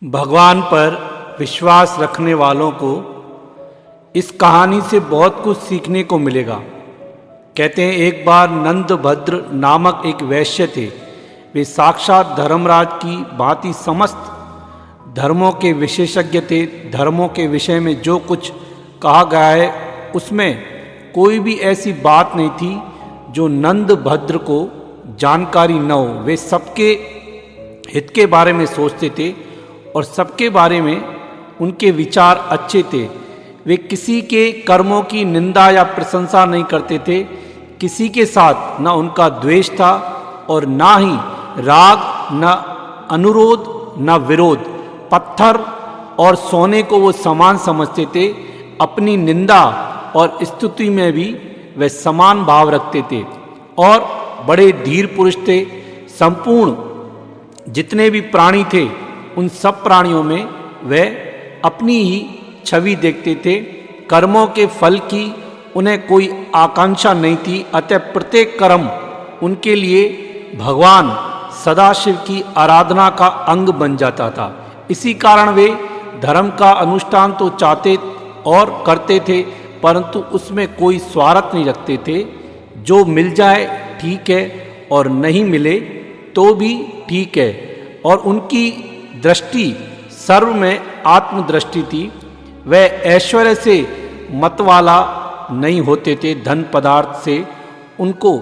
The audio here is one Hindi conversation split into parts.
भगवान पर विश्वास रखने वालों को इस कहानी से बहुत कुछ सीखने को मिलेगा। कहते हैं एक बार नंदभद्र नामक एक वैश्य थे। वे साक्षात धर्मराज की भांति समस्त धर्मों के विशेषज्ञ थे। धर्मों के विषय में जो कुछ कहा गया है उसमें कोई भी ऐसी बात नहीं थी जो नंदभद्र को जानकारी न हो। वे सबके हित के बारे में सोचते थे और सबके बारे में उनके विचार अच्छे थे। वे किसी के कर्मों की निंदा या प्रशंसा नहीं करते थे। किसी के साथ न उनका द्वेष था और ना ही राग, न अनुरोध, न विरोध। पत्थर और सोने को वो समान समझते थे। अपनी निंदा और स्तुति में भी वे समान भाव रखते थे और बड़े धीर पुरुष थे। संपूर्ण जितने भी प्राणी थे उन सब प्राणियों में वे अपनी ही छवि देखते थे। कर्मों के फल की उन्हें कोई आकांक्षा नहीं थी। अतः प्रत्येक कर्म उनके लिए भगवान सदाशिव की आराधना का अंग बन जाता था। इसी कारण वे धर्म का अनुष्ठान तो चाहते और करते थे, परंतु उसमें कोई स्वार्थ नहीं रखते थे। जो मिल जाए ठीक है और नहीं मिले तो भी ठीक है। और उनकी दृष्टि सर्व में आत्मदृष्टि थी। वह ऐश्वर्य से मतवाला नहीं होते थे। धन पदार्थ से उनको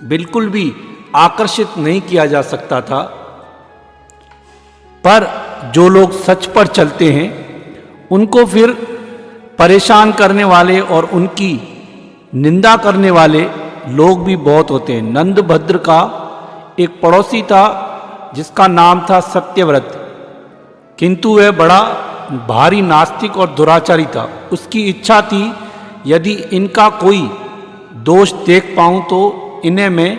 बिल्कुल भी आकर्षित नहीं किया जा सकता था। पर जो लोग सच पर चलते हैं उनको फिर परेशान करने वाले और उनकी निंदा करने वाले लोग भी बहुत होते हैं। नंदभद्र का एक पड़ोसी था जिसका नाम था सत्यव्रत, किंतु वह बड़ा भारी नास्तिक और दुराचारी था। उसकी इच्छा थी यदि इनका कोई दोष देख पाऊं तो इन्हें मैं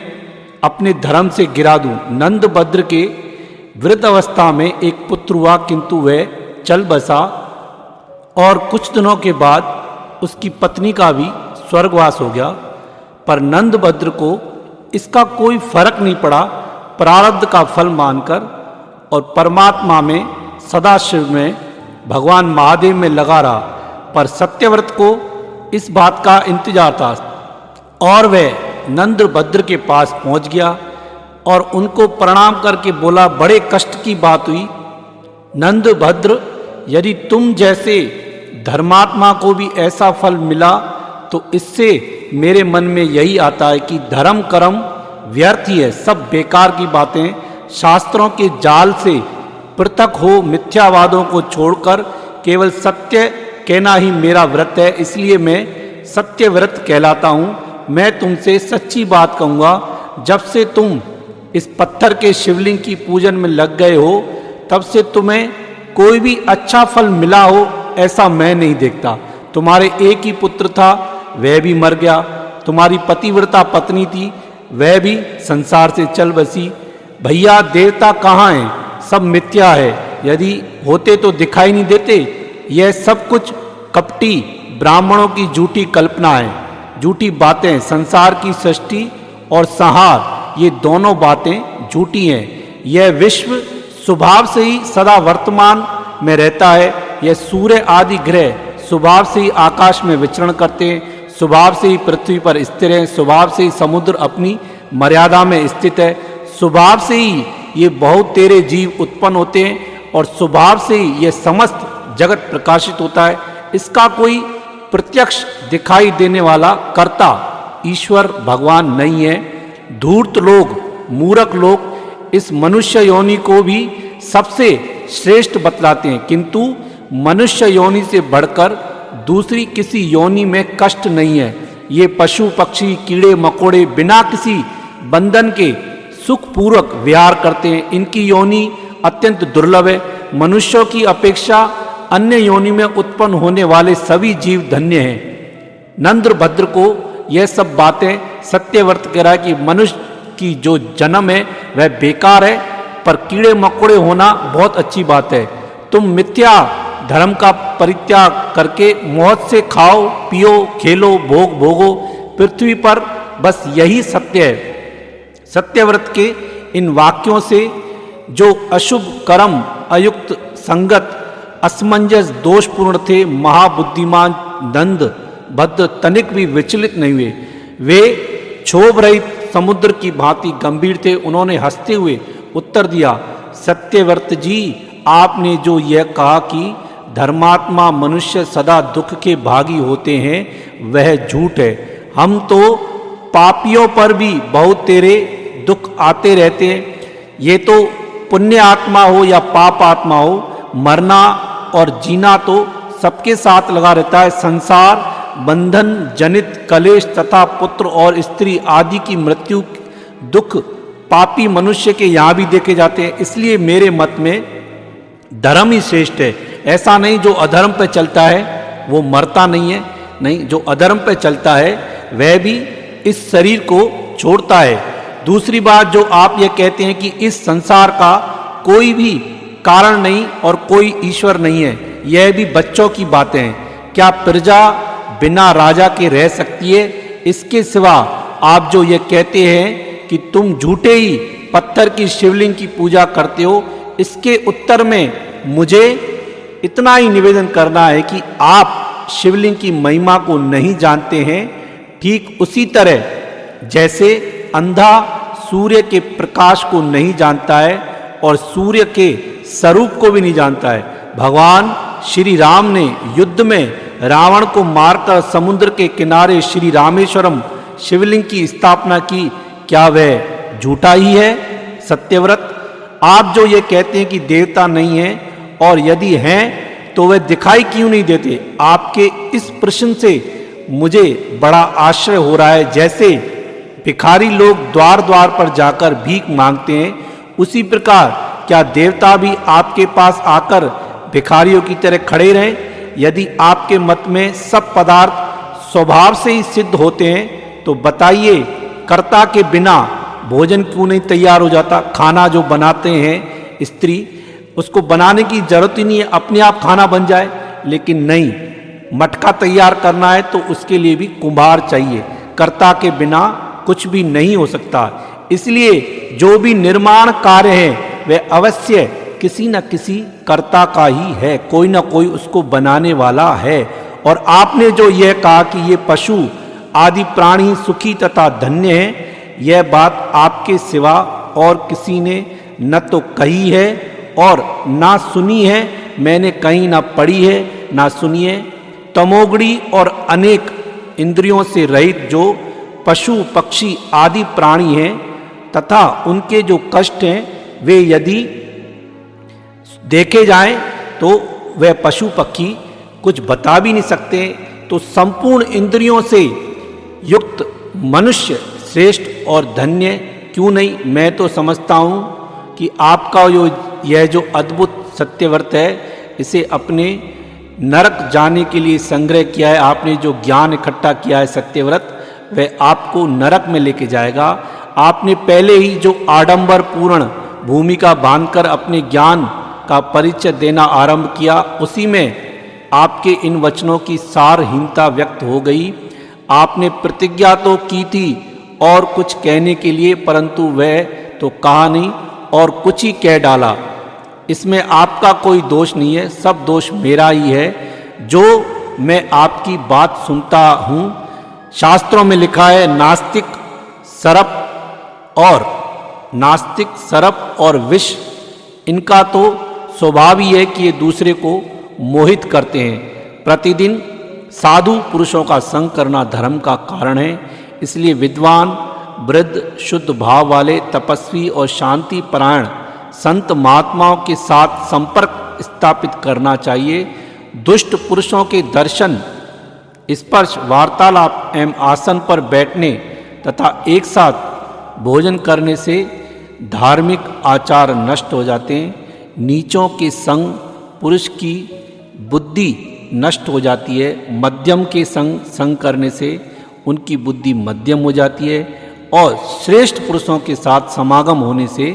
अपने धर्म से गिरा दूं। नंदभद्र के वृद्ध अवस्था में एक पुत्र हुआ, किंतु वह चल बसा और कुछ दिनों के बाद उसकी पत्नी का भी स्वर्गवास हो गया। पर नंदभद्र को इसका कोई फर्क नहीं पड़ा। प्रारब्ध का फल मानकर और परमात्मा में, सदाशिव में, भगवान महादेव में लगा रहा। पर सत्यव्रत को इस बात का इंतजार था और वह नंदभद्र के पास पहुंच गया और उनको प्रणाम करके बोला, बड़े कष्ट की बात हुई नंदभद्र, यदि तुम जैसे धर्मात्मा को भी ऐसा फल मिला तो इससे मेरे मन में यही आता है कि धर्म कर्म व्यर्थ ही है, सब बेकार की बातें। शास्त्रों के जाल से पृथक हो मिथ्यावादों को छोड़कर केवल सत्य कहना ही मेरा व्रत है। इसलिए मैं सत्यव्रत कहलाता हूँ। मैं तुमसे सच्ची बात कहूँगा, जब से तुम इस पत्थर के शिवलिंग की पूजन में लग गए हो तब से तुम्हें कोई भी अच्छा फल मिला हो ऐसा मैं नहीं देखता। तुम्हारे एक ही पुत्र था, वह भी मर गया। तुम्हारी पतिव्रता पत्नी थी, वह भी संसार से चल बसी। भैया देवता कहाँ हैं? सब मिथ्या है। यदि होते तो दिखाई नहीं देते। यह सब कुछ कपटी ब्राह्मणों की झूठी कल्पना है, झूठी बातें। संसार की सृष्टि और संहार ये दोनों बातें झूठी हैं। यह विश्व स्वभाव से ही सदा वर्तमान में रहता है। यह सूर्य आदि ग्रह स्वभाव से ही आकाश में विचरण करते हैं, स्वभाव से ही पृथ्वी पर स्थिर है, स्वभाव से ही समुद्र अपनी मर्यादा में स्थित है, स्वभाव से ही ये बहुत तेरे जीव उत्पन्न होते हैं और स्वभाव से ही ये समस्त जगत प्रकाशित होता है। इसका कोई प्रत्यक्ष दिखाई देने वाला कर्ता ईश्वर भगवान नहीं है। धूर्त लोग, मूर्ख लोग इस मनुष्य योनि को भी सबसे श्रेष्ठ बतलाते हैं, किंतु मनुष्य योनि से बढ़कर दूसरी किसी योनि में कष्ट नहीं है। ये पशु पक्षी कीड़े मकोड़े बिना किसी बंधन के सुखपूर्वक विहार करते हैं। इनकी योनि अत्यंत दुर्लभ है। मनुष्यों की अपेक्षा अन्य योनि में उत्पन्न होने वाले सभी जीव धन्य हैं। नंदभद्र को यह सब बातें सत्यव्रत कह रहा है कि मनुष्य की जो जन्म है वह बेकार है, पर कीड़े मकोड़े होना बहुत अच्छी बात है। तुम मिथ्या धर्म का परित्याग करके मौत से खाओ पियो खेलो भोग भोगो। पृथ्वी पर बस यही सत्य है। सत्यव्रत के इन वाक्यों से जो अशुभ कर्म अयुक्त संगत असमंजस दोषपूर्ण थे। महाबुद्धिमान नंद भद्र तनिक भी विचलित नहीं हुए। वे क्षोभ रहित समुद्र की भांति गंभीर थे। उन्होंने हंसते हुए उत्तर दिया, सत्यव्रत जी, आपने जो यह कहा कि धर्मात्मा मनुष्य सदा दुख के भागी होते हैं, वह झूठ है। हम तो पापियों पर भी बहुत तेरे दुख आते रहते हैं। ये तो पुण्य आत्मा हो या पाप आत्मा हो, मरना और जीना तो सबके साथ लगा रहता है। संसार बंधन जनित कलेश तथा पुत्र और स्त्री आदि की मृत्यु दुख पापी मनुष्य के यहाँ भी देखे जाते हैं। इसलिए मेरे मत में धर्म ही श्रेष्ठ है। ऐसा नहीं जो अधर्म पे चलता है वो मरता नहीं है, नहीं, जो अधर्म पे चलता है वह भी इस शरीर को छोड़ता है। दूसरी बात, जो आप ये कहते हैं कि इस संसार का कोई भी कारण नहीं और कोई ईश्वर नहीं है, यह भी बच्चों की बातें हैं। क्या प्रजा बिना राजा के रह सकती है? इसके सिवा आप जो ये कहते हैं कि तुम झूठे ही पत्थर की शिवलिंग की पूजा करते हो, इसके उत्तर में मुझे इतना ही निवेदन करना है कि आप शिवलिंग की महिमा को नहीं जानते हैं। ठीक उसी तरह जैसे अंधा सूर्य के प्रकाश को नहीं जानता है और सूर्य के स्वरूप को भी नहीं जानता है। भगवान श्री राम ने युद्ध में रावण को मारकर समुद्र के किनारे श्री रामेश्वरम शिवलिंग की स्थापना की। क्या वह झूठा ही है? सत्यव्रत, आप जो ये कहते हैं कि देवता नहीं है और यदि हैं तो वह दिखाई क्यों नहीं देते? आपके इस प्रश्न से मुझे बड़ा आश्चर्य हो रहा है। जैसे भिखारी लोग द्वार द्वार पर जाकर भीख मांगते हैं, उसी प्रकार क्या देवता भी आपके पास आकर भिखारियों की तरह खड़े रहें? यदि आपके मत में सब पदार्थ स्वभाव से ही सिद्ध होते हैं तो बताइए, कर्ता के बिना भोजन क्यों नहीं तैयार हो जाता? खाना जो बनाते हैं स्त्री, उसको बनाने की जरूरत ही नहीं है, अपने आप खाना बन जाए। लेकिन नहीं, मटका तैयार करना है तो उसके लिए भी कुम्हार चाहिए। कर्ता के बिना कुछ भी नहीं हो सकता। इसलिए जो भी निर्माण कार्य है वह अवश्य किसी न किसी कर्ता का ही है, कोई ना कोई उसको बनाने वाला है। और आपने जो यह कहा कि ये पशु आदि प्राणी सुखी तथा धन्य हैं, यह बात आपके सिवा और किसी ने न तो कही है और ना सुनी है। मैंने कहीं ना पढ़ी है ना सुनी है। तमोगुणी और अनेक इंद्रियों से रहित जो पशु पक्षी आदि प्राणी हैं तथा उनके जो कष्ट हैं, वे यदि देखे जाएं तो वह पशु पक्षी कुछ बता भी नहीं सकते। तो संपूर्ण इंद्रियों से युक्त मनुष्य श्रेष्ठ और धन्य क्यों नहीं? मैं तो समझता हूँ कि आपका यह जो अद्भुत सत्यव्रत है, इसे अपने नरक जाने के लिए संग्रह किया है। आपने जो ज्ञान इकट्ठा किया है सत्यव्रत, वह आपको नरक में लेके जाएगा। आपने पहले ही जो आडंबर पूर्ण भूमिका बांधकर अपने ज्ञान का परिचय देना आरंभ किया, उसी में आपके इन वचनों की सारहीनता व्यक्त हो गई। आपने प्रतिज्ञा तो की थी और कुछ कहने के लिए, परंतु वह तो कहा नहीं और कुछ ही कह डाला। इसमें आपका कोई दोष नहीं है, सब दोष मेरा ही है जो मैं आपकी बात सुनता हूँ। शास्त्रों में लिखा है, नास्तिक सर्प और विष, इनका तो स्वभाव ही है कि ये दूसरे को मोहित करते हैं। प्रतिदिन साधु पुरुषों का संग करना धर्म का कारण है। इसलिए विद्वान, वृद्ध, शुद्ध भाव वाले, तपस्वी और शांति परायण संत महात्माओं के साथ संपर्क स्थापित करना चाहिए। दुष्ट पुरुषों के दर्शन, स्पर्श, वार्तालाप एवं आसन पर बैठने तथा एक साथ भोजन करने से धार्मिक आचार नष्ट हो जाते हैं। नीचों के संग पुरुष की बुद्धि नष्ट हो जाती है। मध्यम के संग करने से उनकी बुद्धि मध्यम हो जाती है और श्रेष्ठ पुरुषों के साथ समागम होने से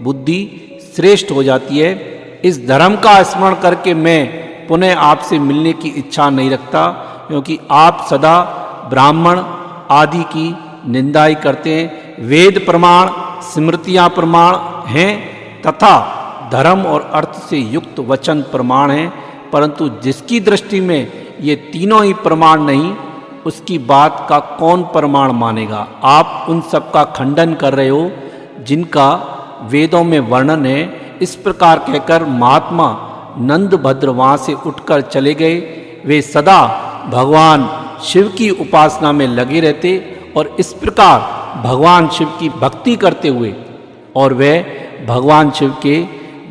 बुद्धि श्रेष्ठ हो जाती है। इस धर्म का स्मरण करके मैं पुनः आपसे मिलने की इच्छा नहीं रखता, क्योंकि आप सदा ब्राह्मण आदि की निंदा ही करते हैं। वेद प्रमाण, स्मृतियाँ प्रमाण हैं तथा धर्म और अर्थ से युक्त वचन प्रमाण हैं, परंतु जिसकी दृष्टि में ये तीनों ही प्रमाण नहीं, उसकी बात का कौन प्रमाण मानेगा। आप उन सब का खंडन कर रहे हो जिनका वेदों में वर्णन है। इस प्रकार कहकर महात्मा नंदभद्र वहाँ से उठकर चले गए। वे सदा भगवान शिव की उपासना में लगे रहते और इस प्रकार भगवान शिव की भक्ति करते हुए, और वे भगवान शिव के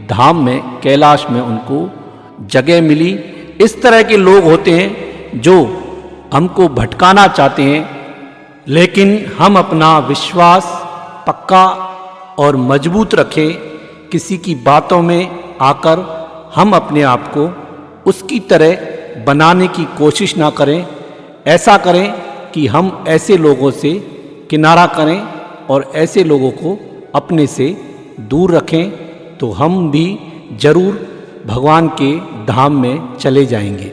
धाम में कैलाश में उनको जगह मिली। इस तरह के लोग होते हैं जो हमको भटकाना चाहते हैं, लेकिन हम अपना विश्वास पक्का और मजबूत रखें। किसी की बातों में आकर हम अपने आप को उसकी तरह बनाने की कोशिश ना करें। ऐसा करें कि हम ऐसे लोगों से किनारा करें और ऐसे लोगों को अपने से दूर रखें, तो हम भी जरूर भगवान के धाम में चले जाएंगे।